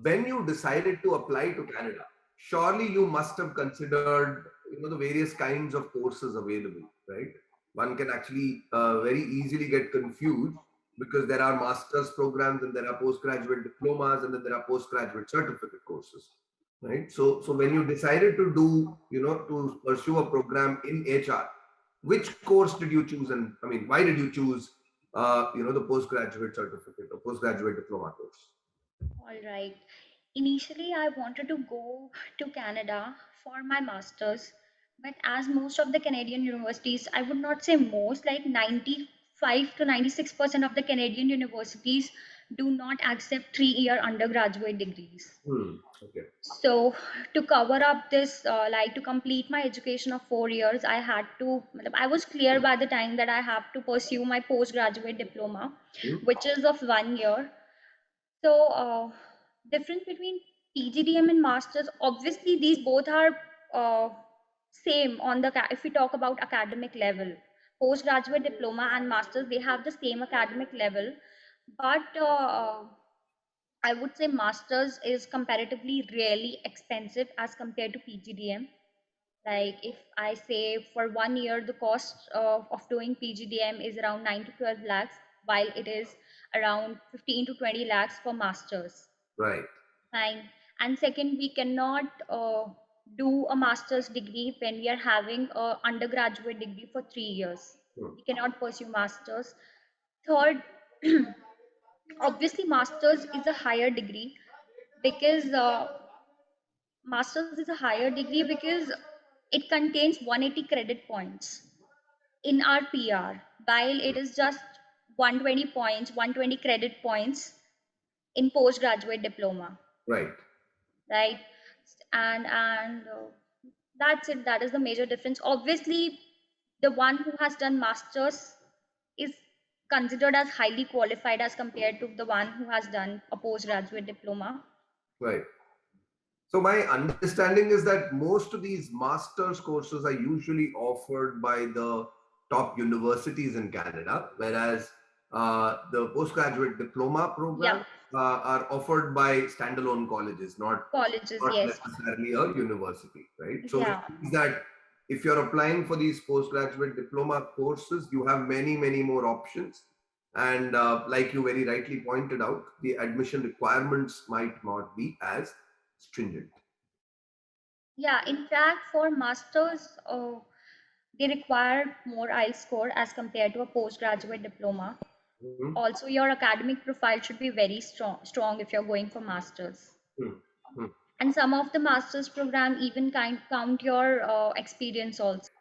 when you decided to apply to Canada, surely you must have considered, the various kinds of courses available, right? One can actually very easily get confused because there are master's programs and there are postgraduate diplomas and then there are postgraduate certificate courses, right? So when you decided to do, to pursue a program in HR, which course did you choose, and I mean, why did you choose, the postgraduate certificate or postgraduate diploma course? All right. Initially, I wanted to go to Canada for my master's, but as most of the Canadian universities, I would not say most, like 95 to 96% of the Canadian universities do not accept 3-year undergraduate degrees. Okay. So to cover up this, like to complete my education of 4 years, I was clear by the time that I have to pursue my postgraduate diploma, Hmm. which is of 1 year. So, difference between PGDM and masters, obviously these both are uh, same on the if we talk about academic level. Postgraduate diploma and masters, they have the same academic level, but I would say masters is comparatively really expensive as compared to PGDM. Like if I say for 1 year, the cost of doing PGDM is around 9 to 12 lakhs, while it is around 15 to 20 lakhs for masters. Right. Fine. And second, we cannot do a master's degree when we are having a undergraduate degree for 3 years. Hmm. We cannot pursue masters. Third, obviously, masters is a higher degree because masters is a higher degree because it contains 180 credit points in our PR, while it is just 120 points, 120 credit points in postgraduate diploma, Right. right? And that's it. That is the major difference. Obviously, the one who has done masters is considered as highly qualified as compared to the one who has done a postgraduate diploma. Right. So my understanding is that most of these master's courses are usually offered by the top universities in Canada, whereas the postgraduate diploma Yeah, programs are offered by standalone colleges, not colleges, not yes. necessarily a university, right? So which Yeah. means that if you're applying for these postgraduate diploma courses, you have many, many more options. And like you very rightly pointed out, the admission requirements might not be as stringent. Yeah, in fact, for masters, they require more IELTS score as compared to a postgraduate diploma. Mhm. Also, your academic profile should be very strong if you're going for masters. Hmm. Hmm. And some of the masters program even count your experience also.